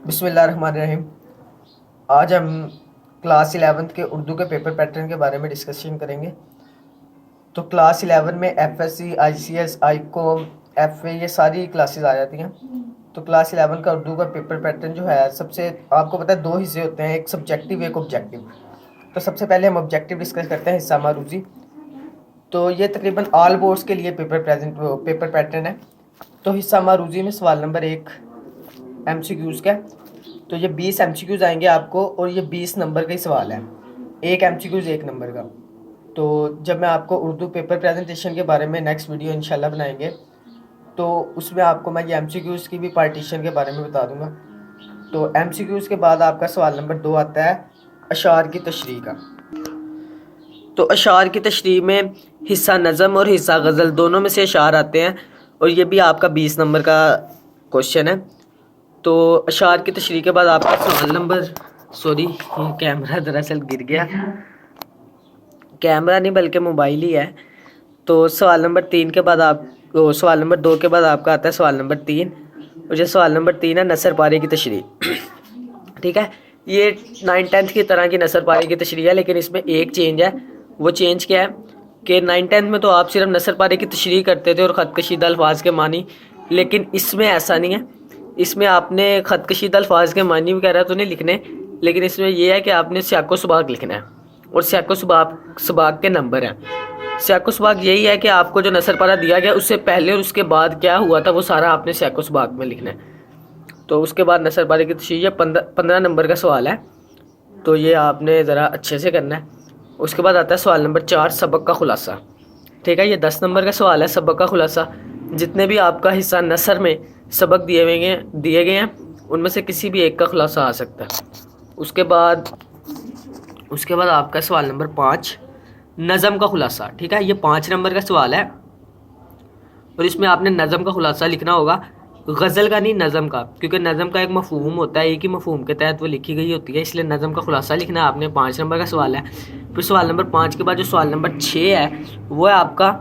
بسم اللہ الرحمن الرحیم۔ آج ہم کلاس 11 کے اردو کے پیپر پیٹرن کے بارے میں ڈسکشن کریں گے۔ تو کلاس 11 میں ایف ایس سی، آئی سی ایس، آئی کوم، ایف اے، یہ ساری کلاسز آ جاتی ہیں۔ تو کلاس 11 کا اردو کا پیپر پیٹرن جو ہے سب سے آپ کو پتہ ہے 2 حصے ہوتے ہیں، ایک سبجیکٹیو ایک آبجیکٹیو۔ تو سب سے پہلے ہم آبجیکٹیو ڈسکس کرتے ہیں، حصہ معروضی۔ تو یہ تقریباً آل بورڈس کے لیے پیپر پیٹرن ہے۔ تو حصہ معروضی میں سوال نمبر 1 ایم سی کیوز کا، تو یہ 20 ایم سی کیوز آئیں گے آپ کو، اور یہ 20 نمبر کا ہی سوال ہے، ایک ایم سی کیوز 1 نمبر کا۔ تو جب میں آپ کو اردو پیپر پریزنٹیشن کے بارے میں نیکسٹ ویڈیو انشاءاللہ بنائیں گے، تو اس میں آپ کو میں یہ ایم سی کیوز کی بھی پارٹیشن کے بارے میں بتا دوں گا۔ تو ایم سی کیوز کے بعد آپ کا سوال نمبر 2 آتا ہے اشعار کی تشریح کا۔ تو اشعار کی تشریح میں حصہ نظم اور حصہ غزل دونوں میں سے اشعار آتے ہیں، اور یہ بھی آپ کا 20 نمبر کا کوشچن ہے۔ تو اشعار کی تشریح کے بعد آپ کا سوال نمبر یہ کیمرہ دراصل گر گیا، کیمرہ نہیں بلکہ موبائل ہی ہے۔ تو سوال نمبر 3 کے بعد سوال نمبر 2 کے بعد آپ کا آتا ہے سوال نمبر 3، اور یہ سوال نمبر 3 ہے نثر پارے کی تشریح۔ ٹھیک ہے، یہ 9 10 کی طرح کی نثر پارے کی تشریح ہے، لیکن اس میں ایک چینج ہے۔ وہ چینج کیا ہے کہ 9 10 میں تو آپ صرف نثر پارے کی تشریح کرتے تھے اور خط کشیدہ الفاظ کے معنی، لیکن اس میں ایسا نہیں ہے۔ اس میں آپ نے خط کشیدہ الفاظ کے معنی وغیرہ تو نہیں لکھنے، لیکن اس میں یہ ہے کہ آپ نے سیاق و سباق لکھنا ہے، اور سیاق و سباق کے نمبر ہیں۔ سیاق و سباق یہی ہے کہ آپ کو جو نثر پارہ دیا گیا اس سے پہلے اور اس کے بعد کیا ہوا تھا وہ سارا آپ نے سیاق و سباق میں لکھنا ہے۔ تو اس کے بعد نثر پارے کی تشریح 15 نمبر کا سوال ہے، تو یہ آپ نے ذرا اچھے سے کرنا ہے۔ اس کے بعد آتا ہے سوال نمبر 4 سبق کا خلاصہ۔ ٹھیک ہے، یہ 10 نمبر کا سوال ہے، سبق کا خلاصہ۔ جتنے بھی آپ کا حصہ نثر میں سبق دیے گئے ہیں ان میں سے کسی بھی ایک کا خلاصہ آ سکتا ہے۔ اس کے بعد آپ کا سوال نمبر 5 نظم کا خلاصہ۔ ٹھیک ہے، یہ 5 نمبر کا سوال ہے، اور اس میں آپ نے نظم کا خلاصہ لکھنا ہوگا، غزل کا نہیں، نظم کا، کیونکہ نظم کا ایک مفہوم ہوتا ہے، ایک ہی مفہوم کے تحت وہ لکھی گئی ہوتی ہے، اس لیے نظم کا خلاصہ لکھنا ہے آپ نے۔ 5 نمبر کا سوال ہے۔ پھر سوال نمبر 5 کے بعد جو سوال نمبر 6 ہے وہ ہے آپ کا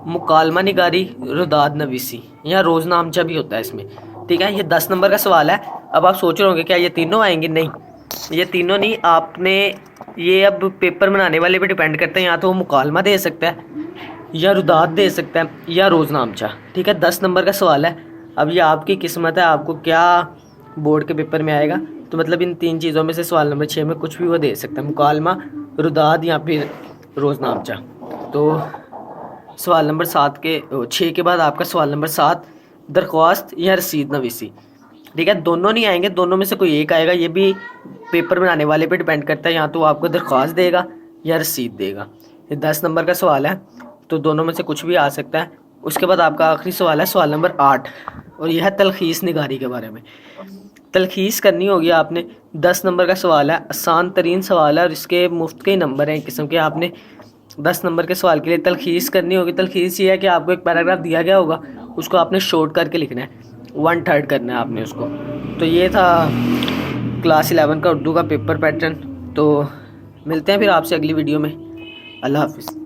مکالمہ نگاری، رداد نویسی، یا روز نامچہ بھی ہوتا ہے اس میں۔ ٹھیک ہے، یہ 10 نمبر کا سوال ہے۔ اب آپ سوچ رہے ہوں گے کیا یہ تینوں آئیں گے؟ نہیں، یہ تینوں نہیں، آپ نے یہ اب پیپر بنانے والے پہ ڈیپینڈ کرتے ہیں، یا تو وہ مکالمہ دے سکتا ہے، یا رداد دے سکتا ہے، یا روز نامچہ۔ ٹھیک ہے، 10 نمبر کا سوال ہے۔ اب یہ آپ کی قسمت ہے، آپ کو کیا بورڈ کے پیپر میں آئے گا۔ تو مطلب ان 3 چیزوں میں سے سوال نمبر 6 میں کچھ بھی وہ دے سکتا ہے، مکالمہ، رداد، یا پھر روز نامچہ۔ تو سوال نمبر 6 کے بعد آپ کا سوال نمبر 7 درخواست یا رسید نویسی۔ ٹھیک ہے، دونوں نہیں آئیں گے، دونوں میں سے کوئی ایک آئے گا، یہ بھی پیپر بنانے والے پہ ڈیپینڈ کرتا ہے، یا تو وہ آپ کو درخواست دے گا یا رسید دے گا۔ یہ 10 نمبر کا سوال ہے، تو دونوں میں سے کچھ بھی آ سکتا ہے۔ اس کے بعد آپ کا آخری سوال ہے سوال نمبر 8، اور یہ ہے تلخیص نگاری کے بارے میں۔ تلخیص کرنی ہوگی آپ نے، 10 نمبر کا سوال ہے، آسان ترین سوال ہے، اور اس کے مفت کے ہی نمبر ہیں ایک قسم کے۔ آپ نے 10 نمبر کے سوال کے لیے تلخیص کرنی ہوگی۔ تلخیص یہ ہے کہ آپ کو ایک پیراگراف دیا گیا ہوگا، اس کو آپ نے شارٹ کر کے لکھنا ہے، 1/3 کرنا ہے آپ نے اس کو۔ تو یہ تھا کلاس 11 کا اردو کا پیپر پیٹرن۔ تو ملتے ہیں پھر آپ سے اگلی ویڈیو میں۔ اللہ حافظ۔